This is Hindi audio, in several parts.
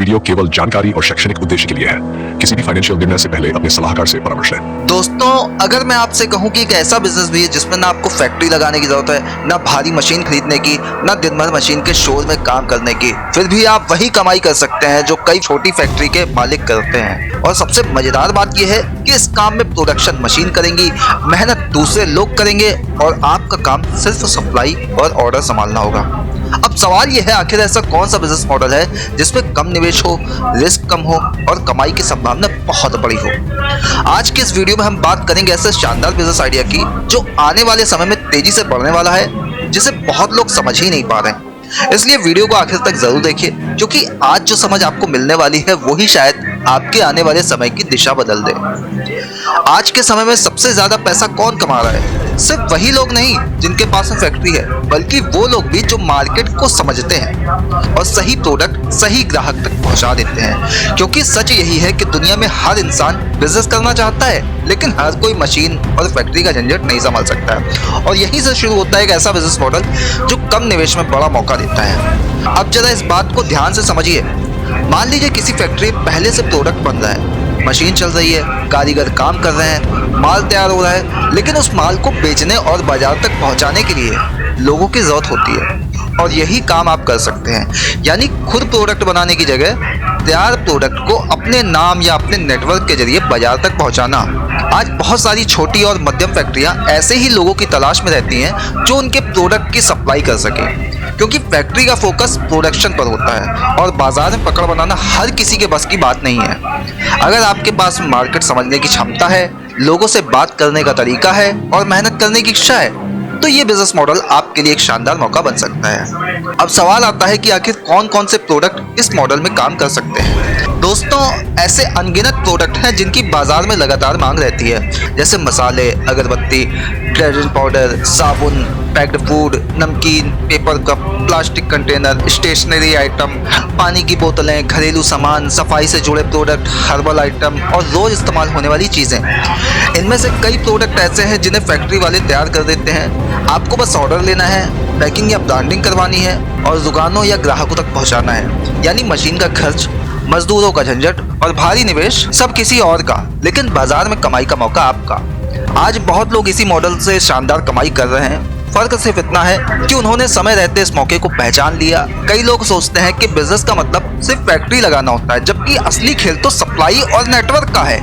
वीडियो केवल जानकारी और शैक्षणिक उद्देश्य के लिए है। किसी भी फाइनेंशियल निर्णय से पहले अपने सलाहकार से परामर्श लें। दोस्तों, अगर मैं आपसे कहूं कि एक ऐसा बिजनेस भी है जिसमें ना आपको फैक्ट्री लगाने की जरूरत है, ना भारी मशीन खरीदने की, ना दिन भर मशीन के शोर में काम करने की, फिर भी आप वही कमाई कर सकते हैं जो कई छोटी फैक्ट्री के मालिक करते हैं। और सबसे मजेदार बात यह है कि इस काम में प्रोडक्शन मशीन करेंगी, मेहनत दूसरे लोग करेंगे और आपका काम सिर्फ सप्लाई और ऑर्डर संभालना होगा। अब सवाल यह है, आखिर ऐसा कौन सा बिजनेस मॉडल है जिसमें कम निवेश हो, रिस्क कम हो और कमाई की संभावना बहुत बड़ी हो। आज के इस वीडियो में हम बात करेंगे ऐसे शानदार बिजनेस आइडिया की जो आने वाले समय में तेजी से बढ़ने वाला है, जिसे बहुत लोग समझ ही नहीं पा रहे हैं। इसलिए वीडियो को आखिर तक जरूर देखिए, क्योंकि आज जो समझ आपको मिलने वाली है वही शायद आपके आने वाले समय की दिशा बदल दे। आज के समय में सबसे ज्यादा पैसा कौन कमा रहा है? सिर्फ वही लोग नहीं जिनके पास फैक्ट्री है, बल्कि वो लोग भी जो मार्केट को समझते हैं और सही प्रोडक्ट सही ग्राहक तक पहुंचा देते हैं। क्योंकि सच यही है कि दुनिया में हर इंसान बिजनेस करना चाहता है, लेकिन हर कोई मशीन और फैक्ट्री का झंझट नहीं संभाल सकता है। और यहीं से शुरू होता है एक ऐसा बिजनेस मॉडल जो कम निवेश में बड़ा मौका देता है। अब जरा इस बात को ध्यान से समझिए। मान लीजिए किसी फैक्ट्री पहले से प्रोडक्ट बन रहा है, मशीन चल रही है, कारीगर काम कर रहे हैं, माल तैयार हो रहा है, लेकिन उस माल को बेचने और बाजार तक पहुंचाने के लिए लोगों की जरूरत होती है। और यही काम आप कर सकते हैं, यानी खुद प्रोडक्ट बनाने की जगह तैयार प्रोडक्ट को अपने नाम या अपने नेटवर्क के जरिए बाजार तक पहुंचाना। आज बहुत सारी छोटी और मध्यम फैक्ट्रियां ऐसे ही लोगों की तलाश में रहती हैं जो उनके प्रोडक्ट की सप्लाई कर सके, क्योंकि फैक्ट्री का फोकस प्रोडक्शन पर होता है और बाजार में पकड़ बनाना हर किसी के बस की बात नहीं है। अगर आपके पास मार्केट समझने की क्षमता है, लोगों से बात करने का तरीका है और मेहनत करने की इच्छा है, तो ये बिजनेस मॉडल आपके लिए एक शानदार मौका बन सकता है। अब सवाल आता है कि आखिर कौन कौन से प्रोडक्ट इस मॉडल में काम कर सकते हैं। दोस्तों, ऐसे अनगिनत प्रोडक्ट हैं जिनकी बाजार में लगातार मांग रहती है, जैसे मसाले, अगरबत्ती, डिटर्जेंट पाउडर, साबुन, पैक्ड फूड, नमकीन, paper cup, plastic container, stationery item, पानी की बोतलें, घरेलू सामान, सफाई से जुड़े प्रोडक्ट, हर्बल आइटम और रोज इस्तेमाल होने वाली चीजें। इनमें से कई प्रोडक्ट ऐसे हैं जिन्हें फैक्ट्री वाले तैयार कर देते हैं। आपको बस ऑर्डर लेना है, पैकिंग या ब्रांडिंग करवानी है और दुकानों या ग्राहकों तक पहुंचाना है। यानी मशीन का खर्च, मजदूरों का झंझट और भारी निवेश सब किसी और का, लेकिन बाजार में कमाई का मौका आपका। आज बहुत लोग इसी मॉडल से शानदार कमाई कर रहे हैं। फर्क सिर्फ इतना है कि उन्होंने समय रहते इस मौके को पहचान लिया। कई लोग सोचते हैं कि बिजनेस का मतलब सिर्फ फैक्ट्री लगाना होता है, जबकि असली खेल तो सप्लाई और नेटवर्क का है।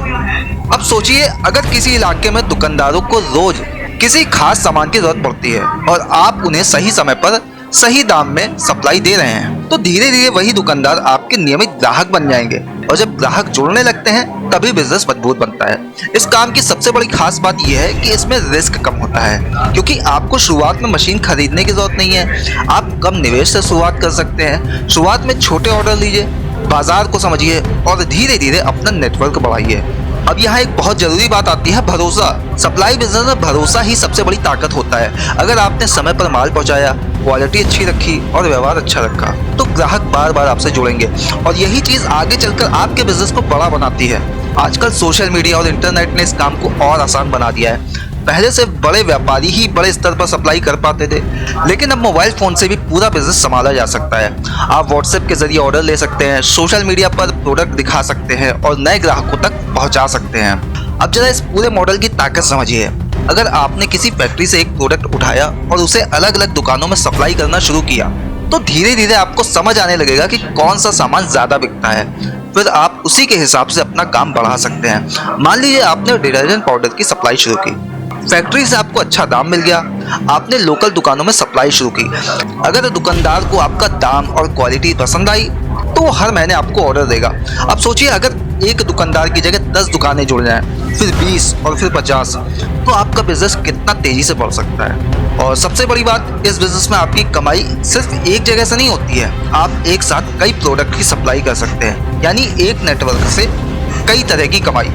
अब सोचिए, अगर किसी इलाके में दुकानदारों को रोज किसी खास सामान की जरूरत पड़ती है और आप उन्हें सही समय पर सही दाम में सप्लाई दे रहे हैं, तो धीरे धीरे वही दुकानदार आपके नियमित ग्राहक बन जाएंगे। और जब ग्राहक जुड़ने लगते हैं तभी बिजनेस मजबूत बनता है। इस काम की सबसे बड़ी खास बात यह है कि इसमें रिस्क कम होता है, क्योंकि आपको शुरुआत में मशीन खरीदने की जरूरत नहीं है। आप कम निवेश से शुरुआत कर सकते हैं। शुरुआत में छोटे ऑर्डर लीजिए, बाजार को समझिए और धीरे धीरे अपना नेटवर्क बढ़ाइए। अब यहाँ एक बहुत जरूरी बात आती है, भरोसा। सप्लाई बिजनेस में भरोसा ही सबसे बड़ी ताकत होता है। अगर आपने समय पर माल पहुंचाया, क्वालिटी अच्छी रखी और व्यवहार अच्छा रखा, तो ग्राहक बार बार आपसे जुड़ेंगे और यही चीज आगे चलकर आपके बिजनेस को बड़ा बनाती है। आजकल सोशल मीडिया और इंटरनेट ने इस काम को और आसान बना दिया है। पहले से बड़े व्यापारी ही बड़े स्तर पर सप्लाई कर पाते थे, लेकिन अब मोबाइल फोन से भी पूरा बिजनेस संभाला जा सकता है। आप व्हाट्सएप के जरिए ऑर्डर ले सकते हैं, सोशल मीडिया पर प्रोडक्ट दिखा सकते हैं और नए ग्राहकों तक पहुंचा सकते हैं। अब जरा इस पूरे मॉडल की ताकत समझिए। अगर आपने किसी फैक्ट्री से एक प्रोडक्ट उठाया और उसे अलग अलग दुकानों में सप्लाई करना शुरू किया, तो धीरे धीरे आपको समझ आने लगेगा कि कौन सा सामान ज्यादा बिकता है। फिर आप उसी के हिसाब से अपना काम बढ़ा सकते हैं। मान लीजिए आपने डिटर्जेंट पाउडर की सप्लाई शुरू की, फैक्ट्री से आपको अच्छा दाम मिल गया, आपने लोकल दुकानों में सप्लाई शुरू की। अगर दुकानदार को आपका दाम और क्वालिटी पसंद आई, तो वो हर महीने आपको ऑर्डर देगा। अब सोचिए, अगर एक दुकानदार की जगह 10 दुकानें जुड़ जाएं, फिर 20 और फिर 50, तो आपका बिजनेस कितना तेजी से बढ़ सकता है। और सबसे बड़ी बात, इस बिजनेस में आपकी कमाई सिर्फ एक जगह से नहीं होती है। आप एक साथ कई प्रोडक्ट की सप्लाई कर सकते हैं, यानी एक नेटवर्क से कई तरह की कमाई।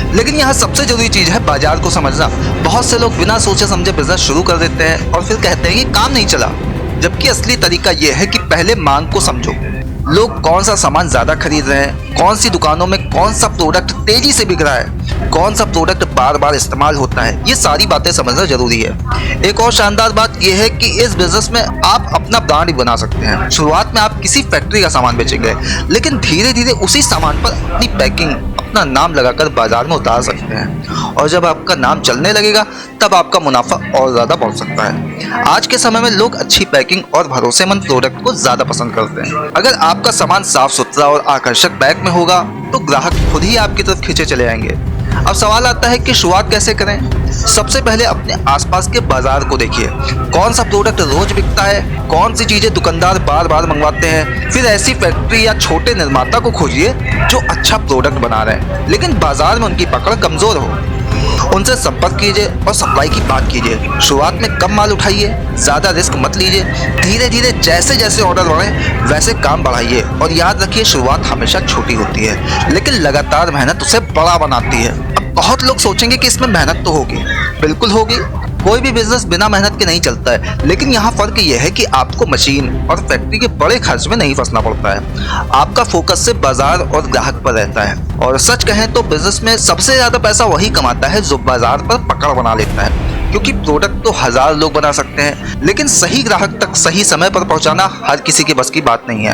लेकिन यहाँ सबसे जरूरी चीज है बाजार को समझना। बहुत से लोग बिना सोचे समझे बिजनेस शुरू कर देते हैं और फिर कहते हैं कि काम नहीं चला, जबकि असली तरीका यह है कि पहले मांग को समझो। लोग कौन सा सामान ज्यादा खरीद रहे हैं, कौन सी दुकानों में कौन सा प्रोडक्ट तेजी से बिक रहा है, कौन सा प्रोडक्ट बार बार इस्तेमाल होता है, ये सारी बातें समझना जरूरी है। एक और शानदार बात यह है कि इस बिजनेस में आप अपना ब्रांड बना सकते हैं। शुरुआत में आप किसी फैक्ट्री का सामान बेचेंगे, लेकिन धीरे धीरे उसी सामान पर अपनी पैकिंग, अपना नाम लगाकर बाजार में उतार सकते हैं, और जब आपका नाम चलने लगेगा तब आपका मुनाफा और ज्यादा बढ़ सकता है। आज के समय में लोग अच्छी पैकिंग और भरोसेमंद प्रोडक्ट को ज्यादा पसंद करते हैं। अगर आपका सामान साफ सुथरा और आकर्षक पैक में होगा तो ग्राहक खुद ही आपकी तरफ खींचे चले आएंगे। अब सवाल आता है कि शुरुआत कैसे करें। सबसे पहले अपने आसपास के बाजार को देखिए, कौन सा प्रोडक्ट रोज बिकता है, कौन सी चीजें दुकानदार बार बार मंगवाते हैं। फिर ऐसी फैक्ट्री या छोटे निर्माता को खोजिए जो अच्छा प्रोडक्ट बना रहे हैं लेकिन बाजार में उनकी पकड़ कमजोर हो। उनसे संपर्क कीजिए और सप्लाई की बात कीजिए। शुरुआत में कम माल उठाइए, ज्यादा रिस्क मत लीजिए। धीरे धीरे जैसे जैसे ऑर्डर बढ़े वैसे काम बढ़ाइए, और याद रखिए शुरुआत हमेशा छोटी होती है लेकिन लगातार मेहनत उसे बड़ा बनाती है। अब बहुत लोग सोचेंगे कि इसमें मेहनत तो होगी, बिल्कुल होगी। कोई भी बिजनेस बिना मेहनत के नहीं चलता है, लेकिन यहाँ फर्क यह है कि आपको मशीन और फैक्ट्री के बड़े खर्च में नहीं फंसना पड़ता है। आपका फोकस सिर्फ बाजार और ग्राहक पर रहता है। और सच कहें तो बिजनेस में सबसे ज्यादा पैसा वही कमाता है जो बाजार पर पकड़ बना लेता है, क्योंकि प्रोडक्ट तो 1000 लोग बना सकते हैं लेकिन सही ग्राहक तक सही समय पर पहुंचाना हर किसी के बस की बात नहीं है।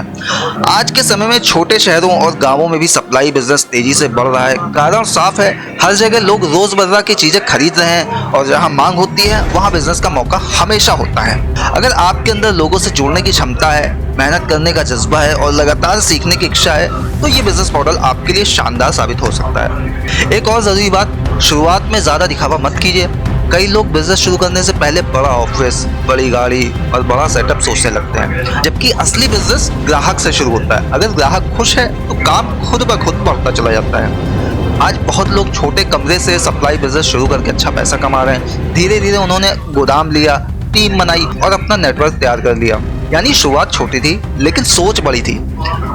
आज के समय में छोटे शहरों और गांवों में भी सप्लाई बिजनेस तेजी से बढ़ रहा है। कारण साफ है, हर जगह लोग रोजमर्रा की चीजें खरीद रहे हैं और जहां मांग होती है वहां बिजनेस का मौका हमेशा होता है। अगर आपके अंदर लोगों से जुड़ने की क्षमता है, मेहनत करने का जज्बा है और लगातार सीखने की इच्छा है तो ये बिजनेस मॉडल आपके लिए शानदार साबित हो सकता है। एक और जरूरी बात, शुरुआत में ज्यादा दिखावा मत कीजिए। कई लोग बिजनेस शुरू करने से पहले बड़ा ऑफिस, बड़ी गाड़ी और बड़ा सेटअप सोचने लगते हैं, जबकि असली बिजनेस ग्राहक से शुरू होता है। अगर ग्राहक खुश है तो काम खुद ब खुद बढ़ता चला जाता है। आज बहुत लोग छोटे कमरे से सप्लाई बिजनेस शुरू करके अच्छा पैसा कमा रहे हैं। धीरे धीरे उन्होंने गोदाम लिया, टीम बनाई और अपना नेटवर्क तैयार कर लिया। यानी शुरुआत छोटी थी लेकिन सोच बड़ी थी।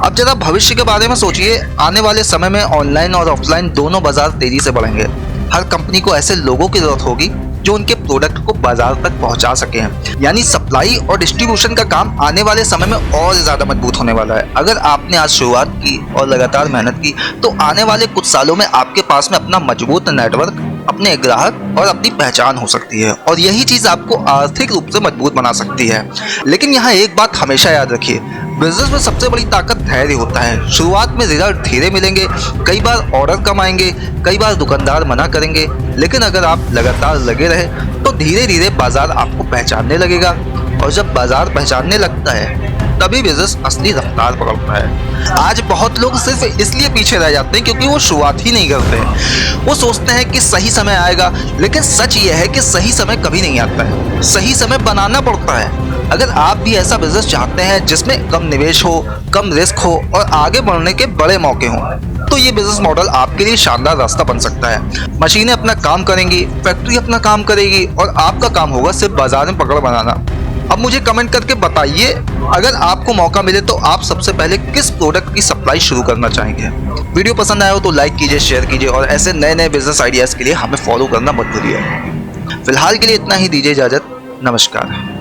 अब जरा भविष्य के बारे में सोचिए। आने वाले समय में ऑनलाइन और ऑफलाइन दोनों बाजार तेजी से बढ़ेंगे। हर कंपनी को ऐसे लोगों की जरूरत होगी जो उनके प्रोडक्ट को बाजार तक पहुंचा सके हैं। यानी सप्लाई और डिस्ट्रीब्यूशन का काम आने वाले समय में और ज्यादा मजबूत होने वाला है। अगर आपने आज शुरुआत की और लगातार मेहनत की तो आने वाले कुछ सालों में आपके पास में अपना मजबूत नेटवर्क, अपने ग्राहक और अपनी पहचान हो सकती है, और यही चीज आपको आर्थिक रूप से मजबूत बना सकती है। लेकिन यहाँ एक बात हमेशा याद रखिए, बिजनेस में सबसे बड़ी ताकत धैर्य होता है। शुरुआत में रिजल्ट धीरे मिलेंगे, कई बार ऑर्डर कम आएंगे, कई बार दुकानदार मना करेंगे, लेकिन अगर आप लगातार लगे रहे तो धीरे धीरे बाजार आपको पहचानने लगेगा, और जब बाजार पहचानने लगता है तभी बिजनेस असली रफ्तार पकड़ता है। आज बहुत लोग सिर्फ इसलिए पीछे रह जाते हैं क्योंकि वो शुरुआत ही नहीं करते हैं। वो सोचते हैं कि सही समय आएगा, लेकिन सच ये है कि सही समय कभी नहीं आता है, सही समय बनाना पड़ता है। अगर आप भी ऐसा बिजनेस चाहते हैं जिसमें कम निवेश हो, कम रिस्क हो और आगे बढ़ने के बड़े मौके हों, तो ये बिजनेस मॉडल आपके लिए शानदार रास्ता बन सकता है। मशीनें अपना काम करेंगी, फैक्ट्री अपना काम करेगी और आपका काम होगा सिर्फ बाजार में पकड़ बनाना। अब मुझे कमेंट करके बताइए, अगर आपको मौका मिले तो आप सबसे पहले किस प्रोडक्ट की सप्लाई शुरू करना चाहेंगे। वीडियो पसंद आया हो तो लाइक कीजिए, शेयर कीजिए और ऐसे नए नए बिजनेस आइडियाज के लिए हमें फॉलो करना मत भूलिए। फिलहाल के लिए इतना ही, दीजिए इजाजत, नमस्कार।